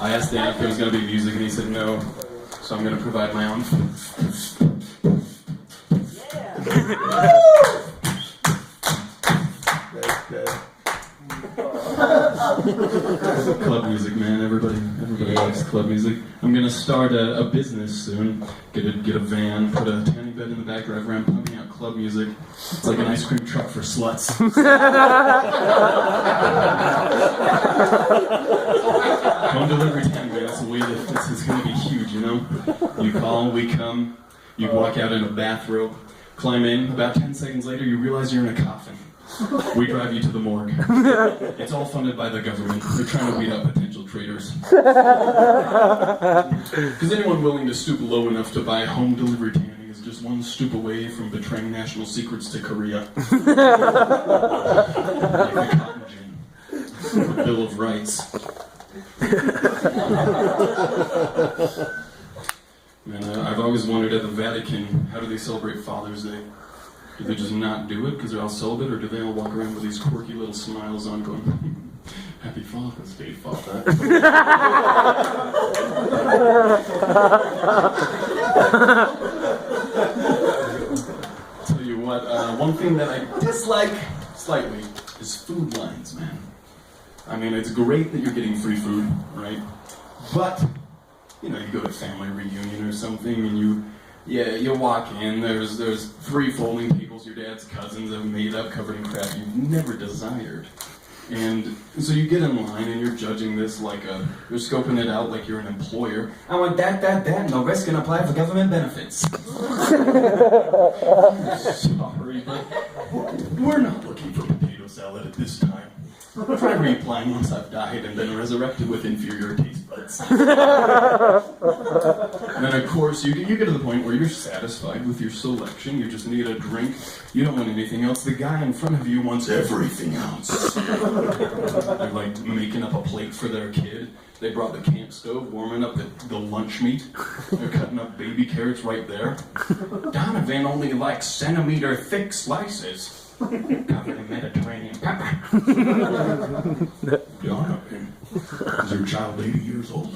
I asked Dan if there was going to be music, and he said no, so I'm going to provide my own. Club music, man. Everybody likes club music. I'm gonna start a business soon. Get a van, put a tiny bed in the back, drive around pumping out club music. It's like an ice cream truck for sluts. Home delivery time, man. That's the way that this is gonna be huge, you know? You call, we come. You walk out in a bathrobe, climb in. About 10 seconds later, you realize you're in a coffin. We drive you to the morgue. It's all funded by the government. They're trying to weed out potential traitors. Because anyone willing to stoop low enough to buy home delivery tanning is just one stoop away from betraying national secrets to Korea. Like the cotton gin. The Bill of Rights. Man, I've always wondered at the Vatican, how do they celebrate Father's Day? Do they just not do it because they're all celibate, or do they all walk around with these quirky little smiles on going, Happy Father's Day, Father? Tell you what, one thing that I dislike slightly is food lines, man. I mean, it's great that you're getting free food, right? But, you know, you go to a family reunion or something and you walk in, there's 3 folding tables your dad's cousins have made up covered in crap you've never desired. And so you get in line and you're judging this like you're scoping it out like you're an employer. I want that, and the rest can apply for government benefits. Sorry, but we're not looking for potato salad at this time. Try reapplying once I've died and been resurrected with inferior taste buds. And then, of course, you get to the point where you're satisfied with your selection. You just need a drink. You don't want anything else. The guy in front of you wants everything else. They're like making up a plate for their kid. They brought the camp stove, warming up the lunch meat. They're cutting up baby carrots right there. Donovan only likes centimeter-thick slices. Covered in Mediterranean pepper. Donovan, is your child 80 years old?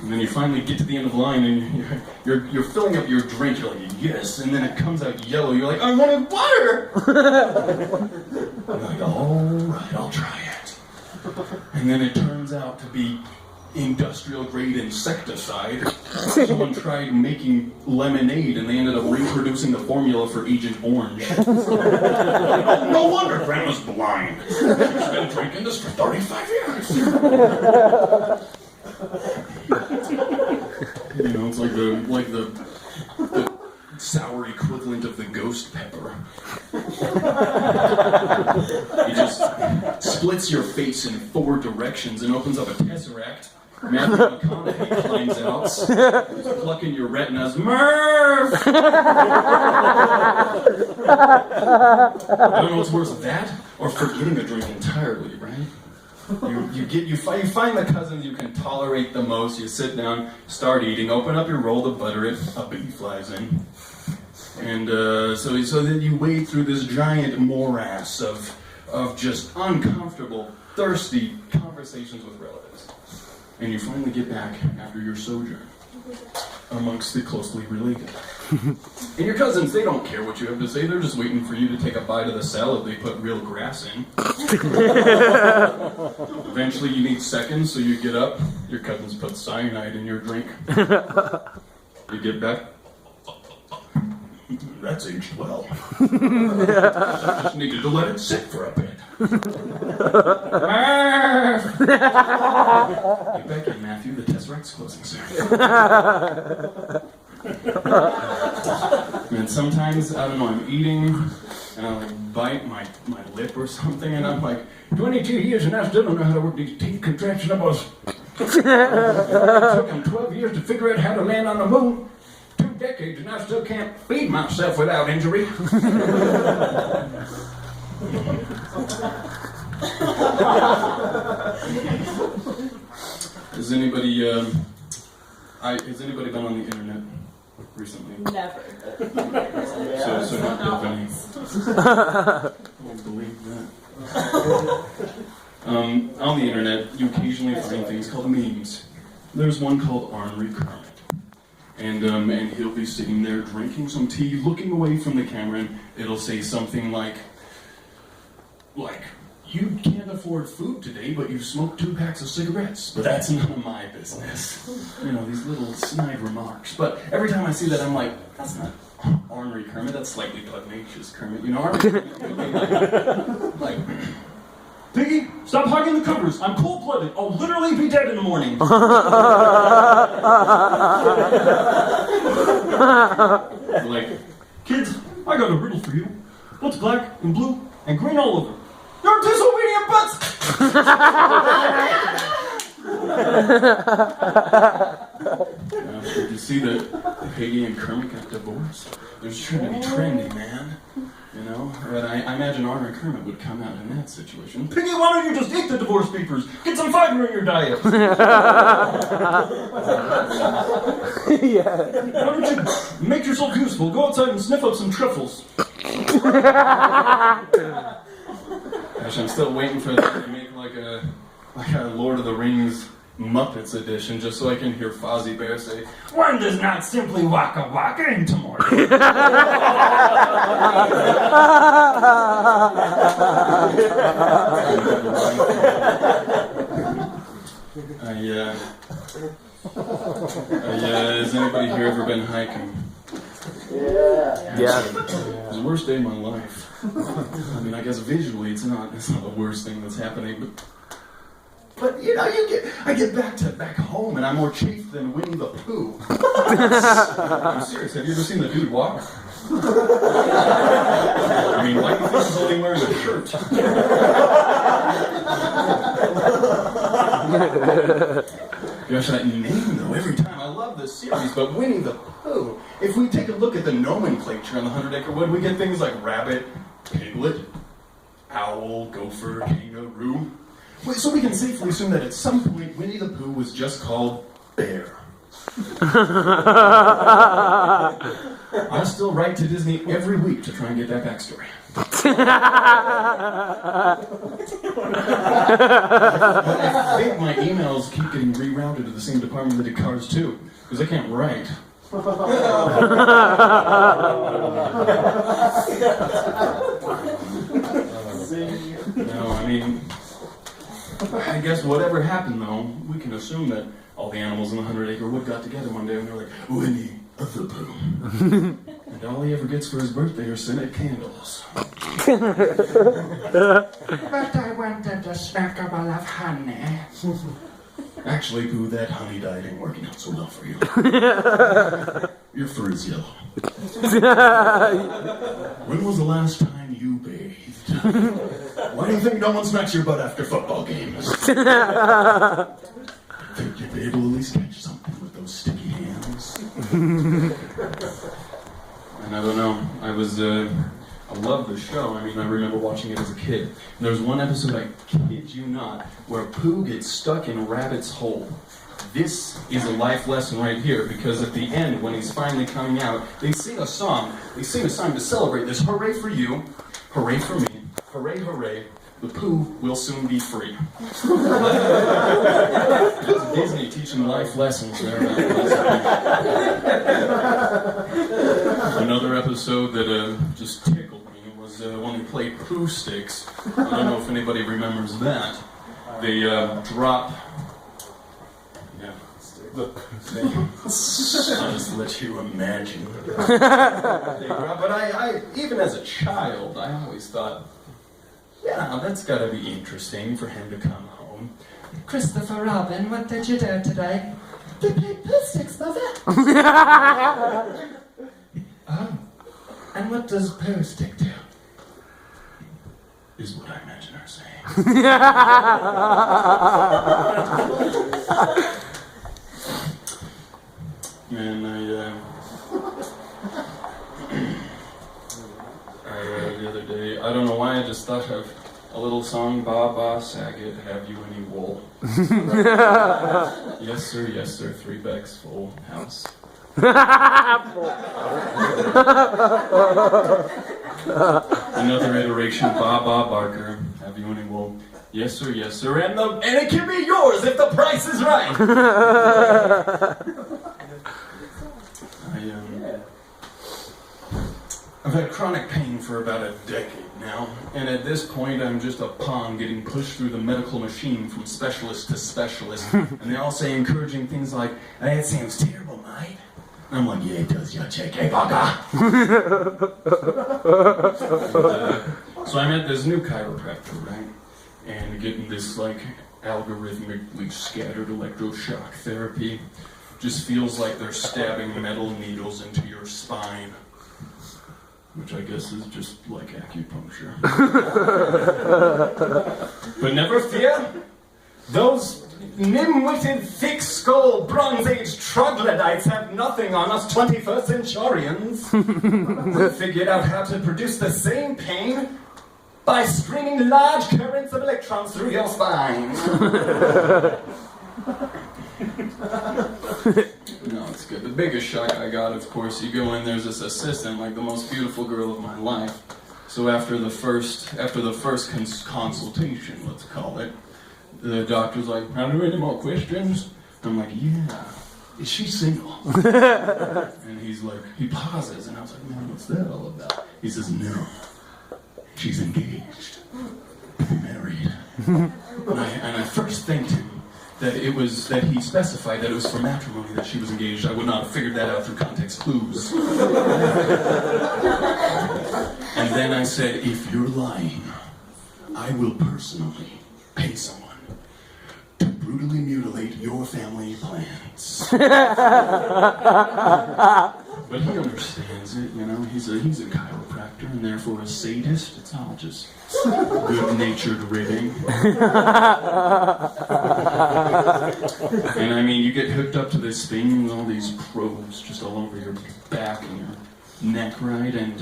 And then you finally get to the end of the line and you're filling up your drink. You're like, yes, and then it comes out yellow. You're like, I wanted water. You're like, all right, I'll try it. And then it turns out to be industrial grade insecticide. Someone tried making lemonade and they ended up reproducing the formula for Agent Orange. No wonder Grandma's blind. She's been drinking this for 35 years. You know, it's like the sour equivalent of the ghost pepper. It just splits your face in 4 directions and opens up a tesseract. Matthew McConaughey climbs out, he's plucking your retinas. Murph! I don't know what's worse, that or forgetting a drink entirely, right? You find the cousins you can tolerate the most. You sit down, start eating, open up your roll to butter it. A bee flies in, and so then you wade through this giant morass of just uncomfortable, thirsty conversations with relatives. And you finally get back after your sojourn amongst the closely related. And your cousins, they don't care what you have to say. They're just waiting for you to take a bite of the salad they put real grass in. Eventually you need seconds, so you get up. Your cousins put cyanide in your drink. You get back. That's aged well. I just needed to let it sit for a bit. Get back in, Matthew. The Tesseract's closing soon. And sometimes, I don't know, I'm eating, and I like bite my lip or something, and I'm like, 22 years and I still don't know how to work these teeth contraction elbows. It took them 12 years to figure out how to land on the moon. 2 decades and I still can't feed myself without injury. Has anybody been on the internet recently? Never. So not any. I won't believe that. On on the internet, you occasionally find things called memes. There's one called Ornery Kermit. And he'll be sitting there drinking some tea, looking away from the camera, and it'll say something like, you can't afford food today, but you smoked 2 packs of cigarettes. But that's none of my business. You know, these little snide remarks. But every time I see that, I'm like, that's not Ornery Kermit, that's slightly pugnacious Kermit. You know, Ornery Kermit, like, Piggy, stop hogging the covers. I'm cold-blooded. I'll literally be dead in the morning. Like, kids, I got a riddle for you. What's black and blue and green all over? You're disobedient butts! Did you see that Piggy and Kermit got divorced? They're just trying to be trendy, man. You know? But I imagine Ornery Kermit would come out in that situation. Piggy, why don't you just eat the divorce papers? Get some fiber in your diet! Yeah. Why don't you make yourself useful? Go outside and sniff up some truffles. Gosh, I'm still waiting for them to make like a Lord of the Rings Muppets edition, just so I can hear Fozzie Bear say, "One does not simply waka waka into mortal." Has anybody here ever been hiking? Yeah. It was the worst day of my life. I mean, I guess visually it's not the worst thing that's happening, but you know, I get back home and I'm more chafed than Winnie the Pooh. I'm serious. Have you ever seen the dude walk? I mean, why do you think he's only wearing a shirt? Gosh, that name though, every time. I love this series, but Winnie the Pooh. If we take a look at the nomenclature on the 100-Acre Wood, we get things like rabbit, piglet, owl, gopher, kangaroo. So we can safely assume that at some point Winnie the Pooh was just called Bear. I still write to Disney every week to try and get that backstory. I think my emails keep getting rerouted to the same department that did Cars 2, because I can't write. No, I mean, I guess whatever happened though, we can assume that all the animals in the 100-Acre Wood got together one day and they were like, Winnie the Pooh. And all he ever gets for his birthday are scented candles. But I wanted a snackable of honey. Actually, Pooh, that honey dye ain't working out so well for you. Your fur is yellow. When was the last time you bathed? Why do you think no one smacks your butt after football games? Think you'd be able to at least catch something with those sticky hands? And I don't know, I love the show. I mean, I remember watching it as a kid. And there was one episode, I kid you not, where Pooh gets stuck in Rabbit's hole. This is a life lesson right here, because at the end, when he's finally coming out, they sing a song. They sing a song to celebrate this. Hooray for you, hooray for me, hooray, hooray, the Pooh will soon be free. That's Disney teaching life lessons there. Another episode that just tickled me was when we played Pooh Sticks. I don't know if anybody remembers that. They drop... Yeah. I'll just let you imagine. But I, even as a child, I always thought, yeah, that's gotta be interesting for him to come home. Christopher Robin, what did you do today? We played Pooh Sticks, Mother. Oh, and what does Pooh Stick do? Is what I imagine her saying. Man, the other day, I don't know why, I just thought of a little song, Ba Ba Saget, Have You Any Wool? Yes sir, 3 bags full, house. Another iteration, Ba Ba Barker, Have You Any Wool? Yes, sir, and it can be yours if the price is right. I've had chronic pain for about a decade now, and at this point I'm just a pawn getting pushed through the medical machine from specialist to specialist, and they all say encouraging things like, "Hey, it seems terrible, mate." And I'm like, "Yeah, it does, you check, hey, bugger." So I'm at this new chiropractor, right? And getting this, like, algorithmically scattered electroshock therapy. Just feels like they're stabbing metal needles into your spine. Which I guess is just like acupuncture. But never fear, those nim-witted, thick-skulled, Bronze-Age troglodytes have nothing on us 21st centurions. We figured out how to produce the same pain by streaming large currents of electrons through your spine. No, it's good. The biggest shock I got, of course, you go in, there's this assistant, like the most beautiful girl of my life. So after the first consultation, let's call it, the doctor's like, "Are there any more questions?" I'm like, "Yeah. Is she single?" And he's like, he pauses, and I was like, "Man, what's that all about?" He says, "No, she's engaged, married." And I first thanked him that he specified that it was for matrimony that she was engaged. I would not have figured that out through context clues. And then I said, "If you're lying, I will personally pay someone to brutally mutilate your family plans." But he understands it, you know. He's a chiropractor and therefore a sadist. It's all just good-natured ribbing. And I mean, you get hooked up to this thing with all these probes just all over your back and your neck, right? And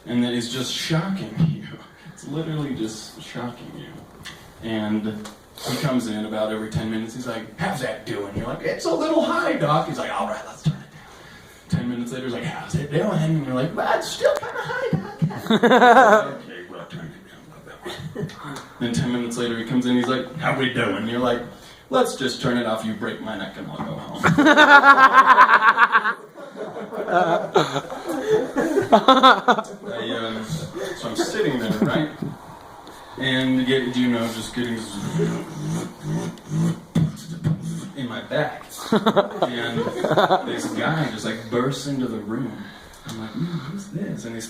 then it's just shocking you. It's literally just shocking you. And he comes in about every 10 minutes. He's like, "How's that doing?" You're like, "It's a little high, doc." He's like, "All right, let's turn it down." 10 minutes later, he's like, "How's it doing?" And you're like, "Well, it's still kind of high, doc." Okay, well, turn it down. Then 10 minutes later, he comes in. He's like, "How we doing?" And you're like, "Let's just turn it off. You break my neck, and I'll go home." So I'm sitting there, right? And just getting in my back. And this guy just like bursts into the room. I'm like, "Who's this?" And he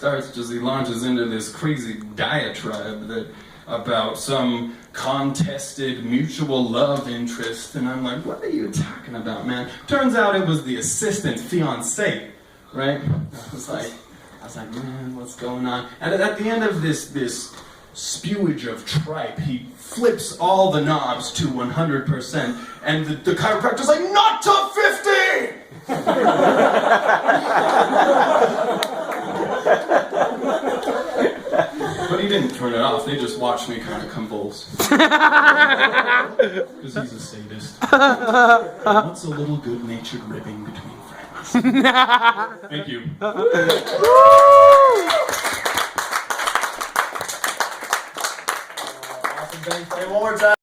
launches into this crazy diatribe about some contested mutual love interest. And I'm like, "What are you talking about, man?" Turns out it was the assistant fiancé, right? I was like, "Man, what's going on?" And at the end of this spewage of tripe, he flips all the knobs to 100%, and the chiropractor's like, "Not to 50!" But he didn't turn it off. They just watched me kind of convulse. Because he's a sadist. What's a little good-natured ribbing between friends? Thank you. Say one more time.